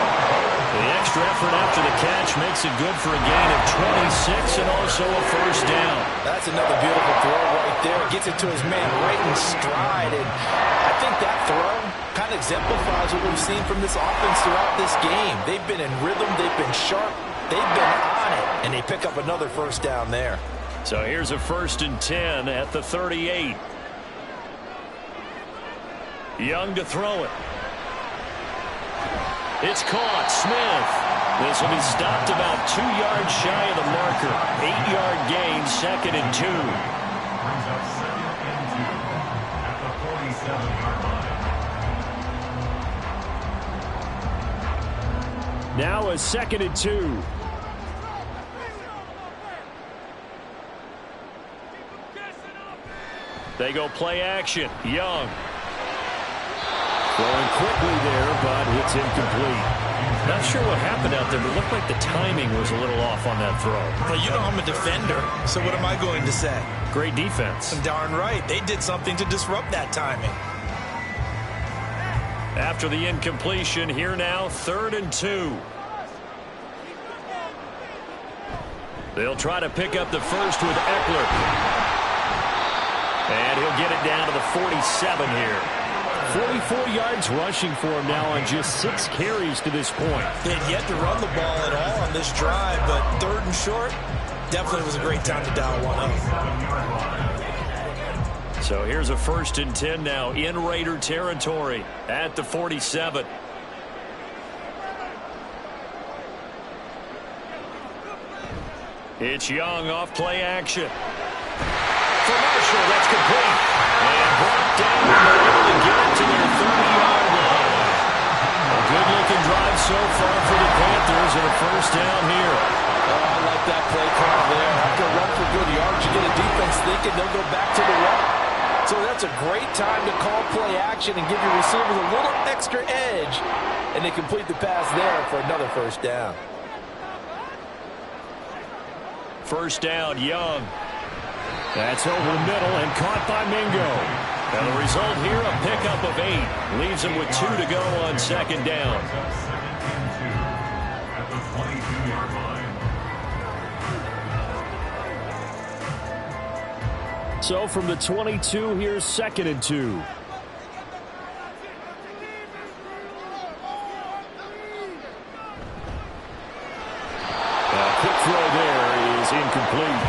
Speaker 2: The extra effort after the catch makes it good for a gain of 26 and also a 1st down.
Speaker 3: That's another beautiful throw right there. Gets it to his man right in stride. And I think that throw kind of exemplifies what we've seen from this offense throughout this game. They've been in rhythm. They've been sharp. They've been on it. And they pick up another 1st down there.
Speaker 2: So here's a 1st and 10 at the 38. Young to throw it. It's caught. Smith. This will be stopped about 2 yards shy of the marker. 8-yard gain, 2nd and 2. Now a 2nd and 2. They go play action. Young. Throwing quickly there, but it's incomplete. Not sure what happened out there, but it looked like the timing was a little off on that throw.
Speaker 7: Well, you know I'm a defender, so what am I going to say?
Speaker 2: Great defense.
Speaker 7: Darn right. They did something to disrupt that timing.
Speaker 2: After the incompletion, here now, 3rd and 2. They'll try to pick up the first with Eckler. And he'll get it down to the 47 here. 44 yards rushing for him now on just 6 carries to this point.
Speaker 7: They had yet to run the ball at all on this drive, but 3rd and short definitely was a great time to dial one up.
Speaker 2: So here's a 1st and 10 now in Raider territory at the 47. It's Young off play action. For Marshall, that's complete. And brought down, they're able to get it to their 30-yard line. A good-looking drive so far for the Panthers and a 1st down here.
Speaker 3: Oh, I like that play call there. After a run for good yards, you get a defense thinking they'll go back to the run. So that's a great time to call play action and give your receivers a little extra edge. And they complete the pass there for another 1st down.
Speaker 2: 1st down, Young. That's over the middle and caught by Mingo. And the result here, a pickup of 8. Leaves him with 2 to go on 2nd down. So from the 22, here's 2nd and 2. Quick throw there is incomplete.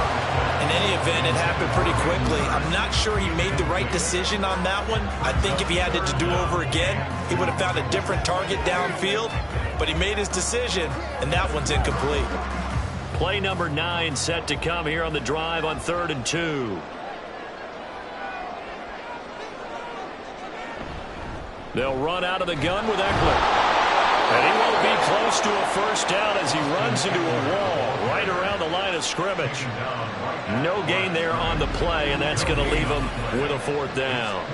Speaker 7: In any event, it happened pretty quickly. I'm not sure he made the right decision on that one. I think if he had it to do over again, he would have found a different target downfield. But he made his decision, and that one's incomplete.
Speaker 2: Play number 9 set to come here on the drive on 3rd and 2. They'll run out of the gun with Eckler. And he won't be close to a 1st down as he runs into a wall right around the line of scrimmage. No gain there on the play, and that's going to leave him with a 4th down.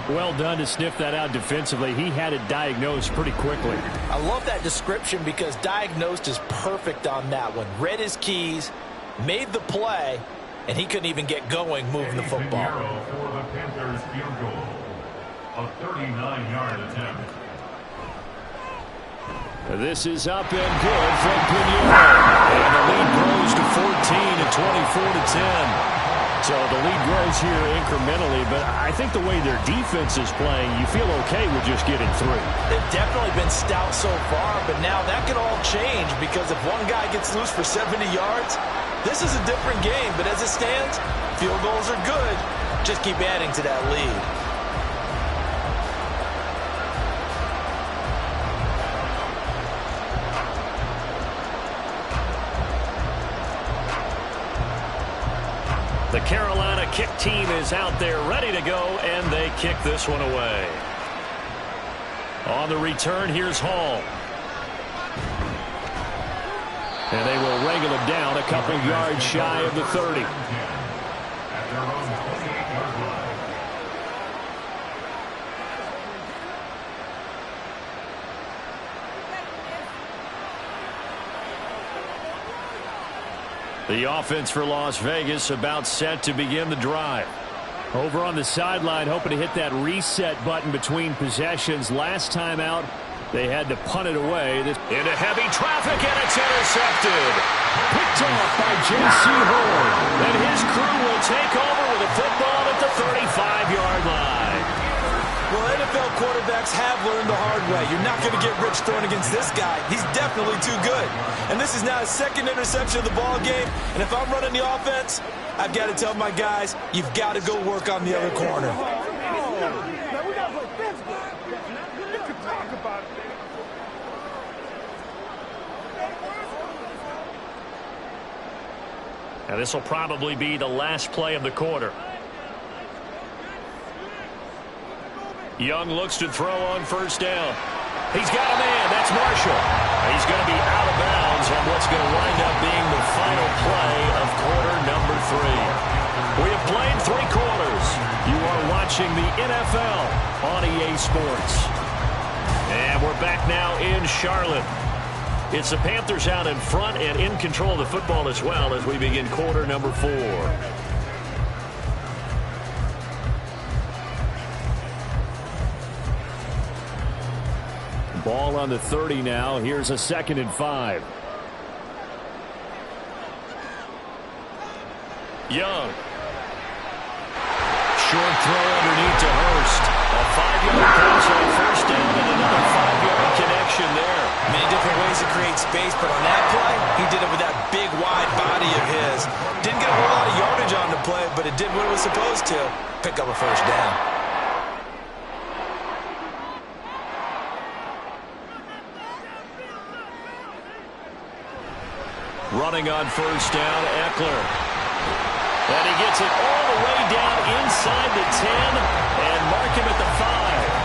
Speaker 5: Well done to sniff that out defensively. He had it diagnosed pretty quickly.
Speaker 7: I love that description because diagnosed is perfect on that one. Read his keys, made the play, and he couldn't even get going moving the football.
Speaker 8: For the Panthers field goal, a 39-yard attempt.
Speaker 2: This is up and good from Pinheiro. And the lead grows to 14 and 24-10.
Speaker 5: So the lead grows here incrementally, but I think the way their defense is playing, you feel okay with just getting 3.
Speaker 7: They've definitely been stout so far, but now that can all change because if one guy gets loose for 70 yards, this is a different game. But as it stands, field goals are good. Just keep adding to that lead.
Speaker 2: The Carolina kick team is out there ready to go, and they kick this one away. On the return, here's Hall. And they will wrangle him down a couple yards shy of the 30. The offense for Las Vegas about set to begin the drive.
Speaker 5: Over on the sideline, hoping to hit that reset button between possessions. Last time out, they had to punt it away.
Speaker 2: Into heavy traffic, and it's intercepted.
Speaker 5: Picked off by J.C. Horn.
Speaker 2: And his crew will take over with a football at the 35-yard line.
Speaker 7: Well, NFL quarterbacks have learned the hard way. You're not going to get rich throwing against this guy. He's definitely too good. And this is now his 2nd interception of the ball game. And if I'm running the offense, I've got to tell my guys, you've got to go work on the other corner.
Speaker 2: Now this will probably be the last play of the quarter. Young looks to throw on 1st down. He's got a man. That's Marshall. He's going to be out of bounds on what's going to wind up being the final play of quarter number 3. We have played 3 quarters. You are watching the NFL on EA Sports. And we're back now in Charlotte. It's the Panthers out in front and in control of the football as well as we begin quarter number 4.
Speaker 5: Ball on the 30 now. Here's a 2nd and 5.
Speaker 2: Young. Short throw underneath to Hurst. A 5-yard pass on 1st down and another 5-yard connection there.
Speaker 7: Many different ways tries to create space, but on that play, he did it with that big, wide body of his. Didn't get a whole lot of yardage on the play, but it did what it was supposed to. Pick up a first down.
Speaker 2: Running on first down, Eckler. And he gets it all the way down inside the 10 and mark him at the 5.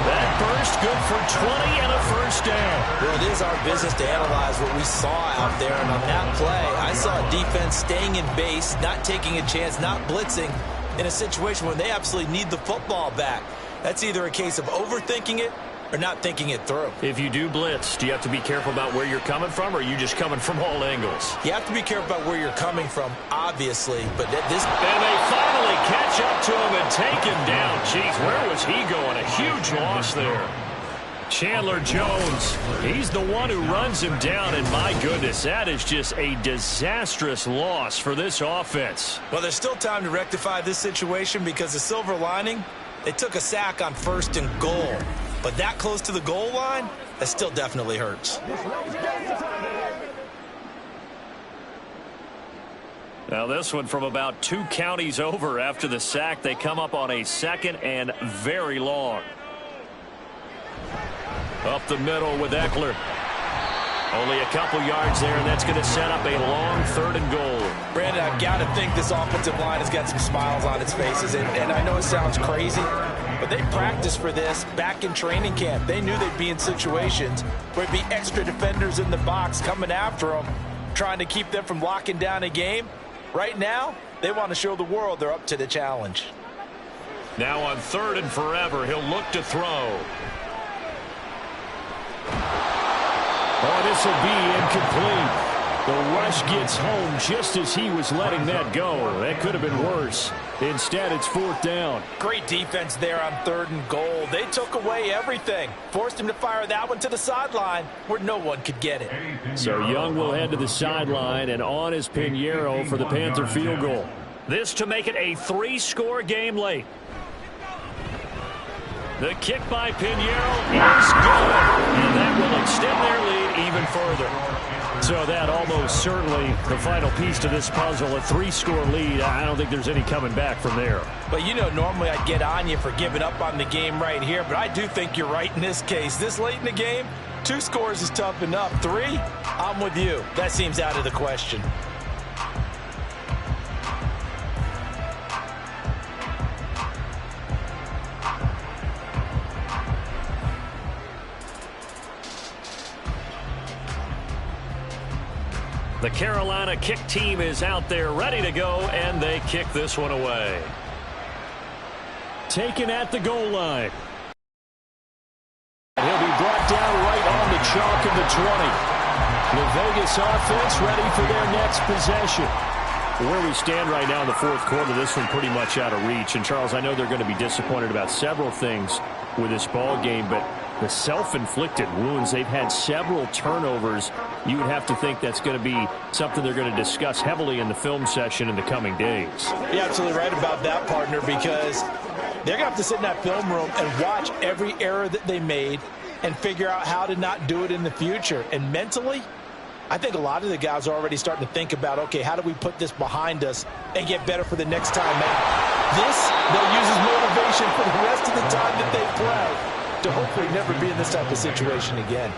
Speaker 2: That burst good for 20 and a first down.
Speaker 7: Well, it is our business to analyze what we saw out there. And on that play, I saw a defense staying in base, not taking a chance, not blitzing in a situation where they absolutely need the football back. That's either a case of overthinking it or not thinking it through.
Speaker 2: If you do blitz, do you have to be careful about where you're coming from, or are you just coming from all angles?
Speaker 7: You have to be careful about where you're coming from, obviously. But this...
Speaker 2: And they finally catch up to him and take him down. Jeez, where was he going? A huge loss there. Chandler Jones, he's the one who runs him down, and my goodness, that is just a disastrous loss for this offense.
Speaker 7: Well, there's still time to rectify this situation because the silver lining, they took a sack on 1st and goal. But that close to the goal line, that still definitely hurts.
Speaker 2: Now this one from about 2 counties over after the sack. They come up on a 2nd and very long. Up the middle with Eckler. Only a couple yards there, and that's going to set up a long 3rd and goal.
Speaker 7: Brandon, I've got to think this offensive line has got some smiles on its faces. And I know it sounds crazy, but they practiced for this back in training camp. They knew they'd be in situations where there'd be extra defenders in the box coming after them, trying to keep them from locking down a game. Right now, they want to show the world they're up to the challenge.
Speaker 2: Now on 3rd and forever, he'll look to throw. Oh, this will be incomplete. The rush gets home just as he was letting that go. That could have been worse. Instead, it's 4th down.
Speaker 7: Great defense there on 3rd and goal. They took away everything. Forced him to fire that one to the sideline where no one could get it.
Speaker 2: So Young will head to the sideline, and on is Pinheiro for the Panther field goal. This to make it a 3-score game late. The kick by Pinheiro is good, and that will extend their lead even further. So that almost certainly the final piece to this puzzle, a 3-score lead. I don't think there's any coming back from there.
Speaker 7: But you know, normally I'd get on you for giving up on the game right here, but I do think you're right in this case. This late in the game, 2 scores is tough enough. 3, I'm with you. That seems out of the question.
Speaker 2: The Carolina kick team is out there ready to go, and they kick this one away. Taken at the goal line. He'll be brought down right on the chalk of the 20. The Vegas offense ready for their next possession. Where we stand right now in the 4th quarter, this one pretty much out of reach. And, Charles, I know they're going to be disappointed about several things with this ball game, but the self-inflicted wounds, they've had several turnovers. You would have to think that's going to be something they're going to discuss heavily in the film session in the coming days.
Speaker 7: You're absolutely right about that, partner, because they're going to have to sit in that film room and watch every error that they made and figure out how to not do it in the future. And mentally, I think a lot of the guys are already starting to think about, okay, how do we put this behind us and get better for the next time out? This, they'll use as motivation for the rest of the time that they play to hopefully never be in this type of situation again.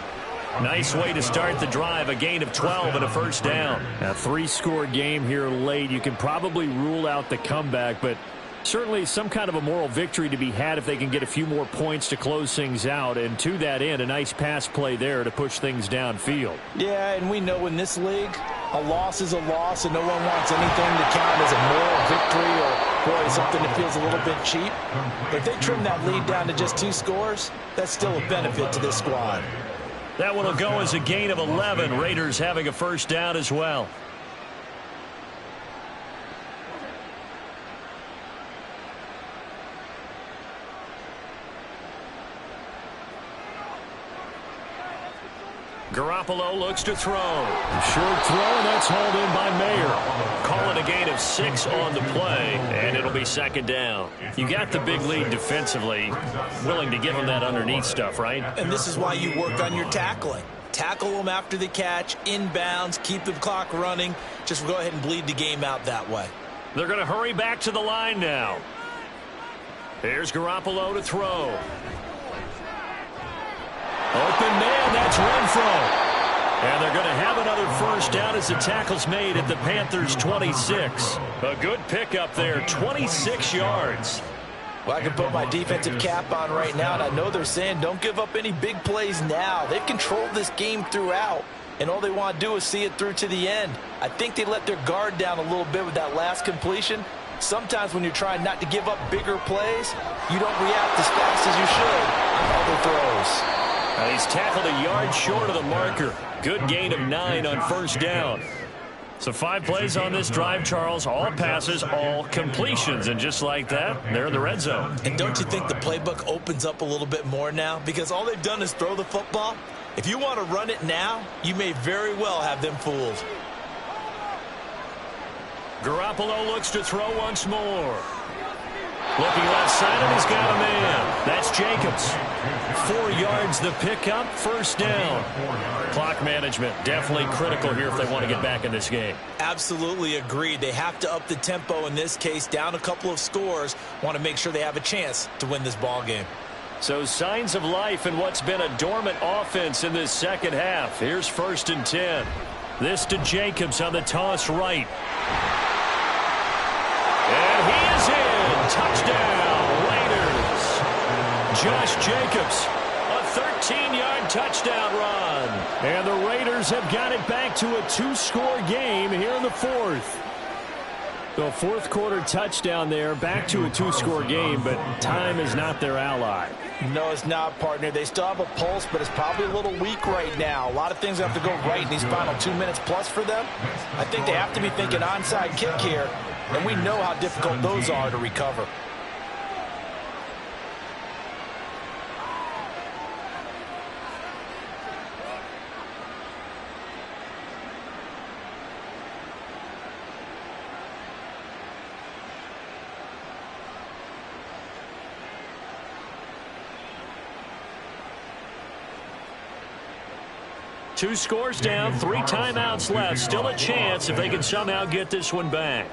Speaker 2: Nice way to start the drive, a gain of 12 and a first down. A 3-score game here late. You can probably rule out the comeback, but certainly some kind of a moral victory to be had if they can get a few more points to close things out. And to that end, a nice pass play there to push things downfield.
Speaker 7: Yeah, and we know in this league, a loss is a loss, and no one wants anything to count as a moral victory or, boy, something that feels a little bit cheap. But if they trim that lead down to just 2 scores, that's still a benefit to this squad.
Speaker 2: That one will go as a gain of 11. Raiders having a first down as well. Garoppolo looks to throw. Short throw, and that's hauled in by Mayer. Call it a gain of 6 on the play, and it'll be 2nd down. You got the big lead defensively, willing to give them that underneath stuff, right?
Speaker 7: And this is why you work on your tackling. Tackle them after the catch, inbounds, keep the clock running. Just go ahead and bleed the game out that way.
Speaker 2: They're going to hurry back to the line now. Here's Garoppolo to throw. Open man, that's Renfro. And they're going to have another first down as the tackle's made at the Panthers' 26. A good pickup there, 26 yards.
Speaker 7: Well, I can put my defensive cap on right now, and I know they're saying don't give up any big plays now. They've controlled this game throughout, and all they want to do is see it through to the end. I think they let their guard down a little bit with that last completion. Sometimes when you're trying not to give up bigger plays, you don't react as fast as you should on other throws.
Speaker 2: And he's tackled a yard short of the marker. Good gain of 9 on first down. So 5 plays on this drive, Charles. All passes, all completions. And just like that, they're in the red zone.
Speaker 7: And don't you think the playbook opens up a little bit more now? Because all they've done is throw the football. If you want to run it now, you may very well have them fooled.
Speaker 2: Garoppolo looks to throw once more. Looking left side, and he's got a man. That's Jacobs. 4 yards the pickup, first down. Clock management definitely critical here if they want to get back in this game.
Speaker 7: Absolutely agreed. They have to up the tempo in this case, down a couple of scores. Want to make sure they have a chance to win this ball game.
Speaker 2: So signs of life in what's been a dormant offense in this second half. Here's 1st and 10. This to Jacobs on the toss right. And he is in. Touchdown, Raiders. Josh Jacobs, a 13-yard touchdown run. And the Raiders have got it back to a 2-score game here in the 4th. The 4th quarter touchdown there, back to a 2-score game, but time is not their ally.
Speaker 7: No, it's not, partner. They still have a pulse, but it's probably a little weak right now. A lot of things have to go right in these final 2 minutes plus for them. I think they have to be thinking onside kick here, and we know how difficult those are to recover.
Speaker 2: Two scores down, 3 timeouts left. Still a chance if they can somehow get this one back.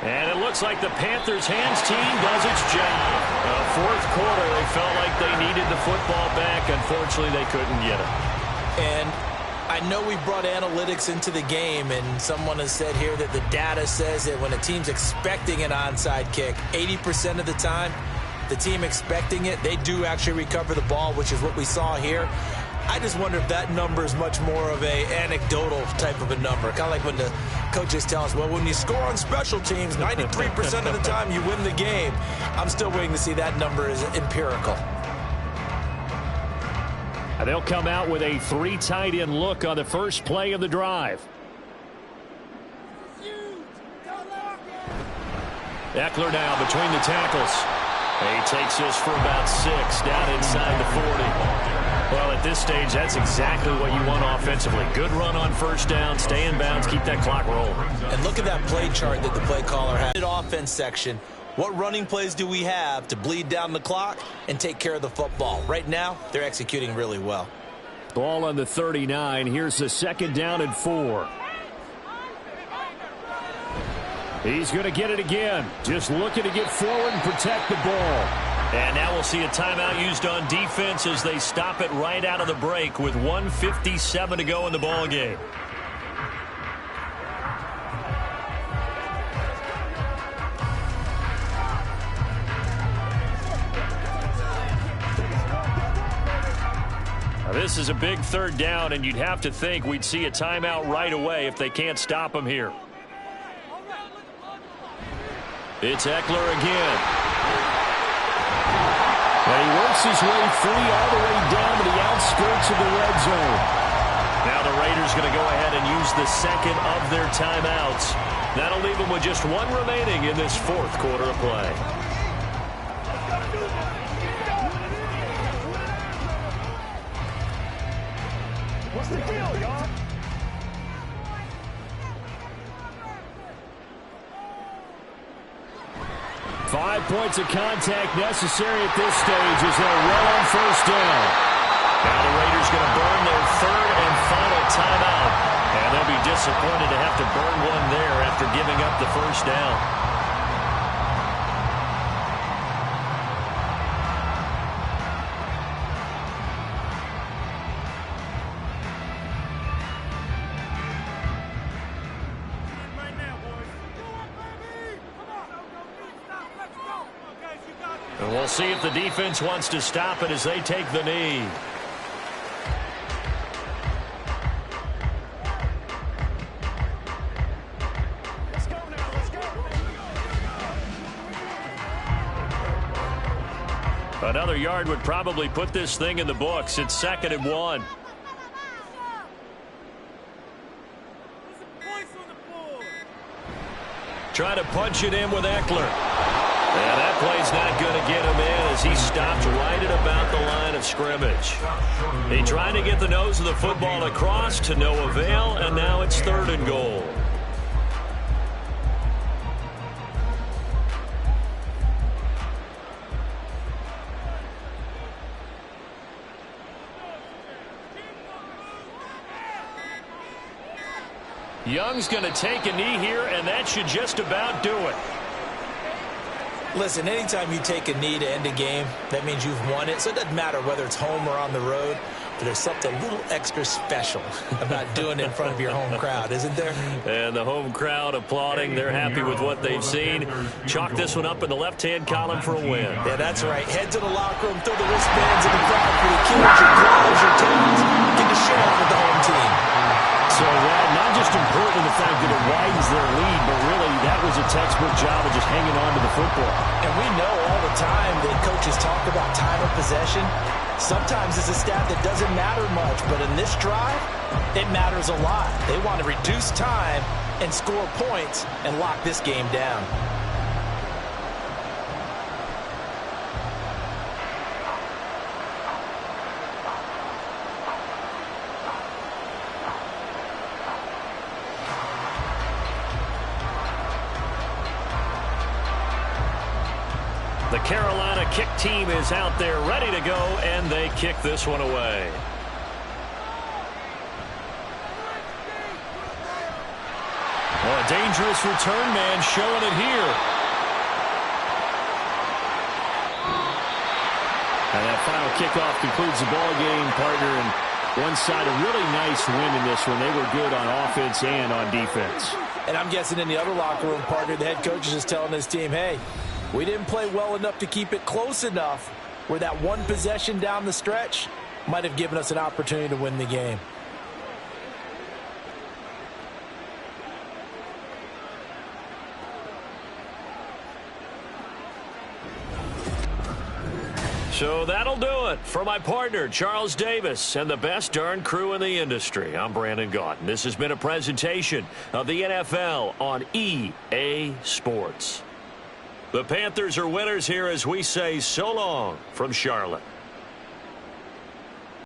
Speaker 2: And it looks like the Panthers' hands team does its job. 4th quarter, they felt like they needed the football back. Unfortunately, they couldn't get it.
Speaker 7: And I know we brought analytics into the game, and someone has said here that the data says that when a team's expecting an onside kick, 80% of the time, the team expecting it, they do actually recover the ball, which is what we saw here. I just wonder if that number is much more of a anecdotal type of a number. Kind of like when the coaches tell us, well, when you score on special teams, 93% of the time you win the game. I'm still waiting to see that number is empirical.
Speaker 2: And they'll come out with a 3 tight end look on the first play of the drive. Eckler now between the tackles. He takes this for about 6 down inside the 40. Well, at this stage, that's exactly what you want offensively. Good run on first down, stay in bounds, keep that clock rolling.
Speaker 7: And look at that play chart that the play caller had. Offense section. What running plays do we have to bleed down the clock and take care of the football? Right now, they're executing really well.
Speaker 2: Ball on the 39. Here's the 2nd down and 4. He's going to get it again. Just looking to get forward and protect the ball. And now we'll see a timeout used on defense as they stop it right out of the break with 1:57 to go in the ball game. Now this is a big 3rd down, and you'd have to think we'd see a timeout right away if they can't stop him here. It's Eckler again. And he works his way free all the way down to the outskirts of the red zone. Now the Raiders going to go ahead and use the 2nd of their timeouts. That'll leave them with just 1 remaining in this 4th quarter of play.
Speaker 9: What's the deal, y'all?
Speaker 2: 5 points of contact necessary at this stage as they'll run on first down. Now the Raiders going to burn their third and final timeout. And they'll be disappointed to have to burn one there after giving up the first down. And we'll see if the defense wants to stop it as they take the knee.
Speaker 9: Let's go now, let's go.
Speaker 2: Another yard would probably put this thing in the books. It's 2nd and 1. Trying to punch it in with Eckler. And that play's not going to get him in as he stopped right at about the line of scrimmage. He tried to get the nose of the football across to no avail, and now it's 3rd and goal. Young's going to take a knee here, and that should just about do it.
Speaker 7: Listen, anytime you take a knee to end a game, that means you've won it. So it doesn't matter whether it's home or on the road, but there's something a little extra special about doing it in front of your home crowd, isn't there?
Speaker 2: And the home crowd applauding. They're happy with what they've seen. Chalk this one up in the left-hand column for a win.
Speaker 7: Yeah, that's right. Head to the locker room, throw the wristbands in the crowd for the kids, your gloves, your towels. Get to share it with the home team.
Speaker 5: So that not just important in the fact that it widens their lead, but really that was a textbook job of just hanging on to the football.
Speaker 7: And we know all the time that coaches talk about time of possession. Sometimes it's a stat that doesn't matter much, but in this drive, it matters a lot. They want to reduce time and score points and lock this game down.
Speaker 2: The Carolina kick team is out there ready to go, and they kick this one away. Oh, a dangerous return man showing it here.
Speaker 5: And that final kickoff concludes the ball game, partner. And one side a really nice win in this one. They were good on offense and on defense.
Speaker 7: And I'm guessing in the other locker room, partner, the head coach is just telling his team, hey, we didn't play well enough to keep it close enough where that one possession down the stretch might have given us an opportunity to win the game.
Speaker 2: So that'll do it for my partner, Charles Davis, and the best darn crew in the industry. I'm Brandon Gaudin. This has been a presentation of the NFL on EA Sports. The Panthers are winners here as we say so long from Charlotte.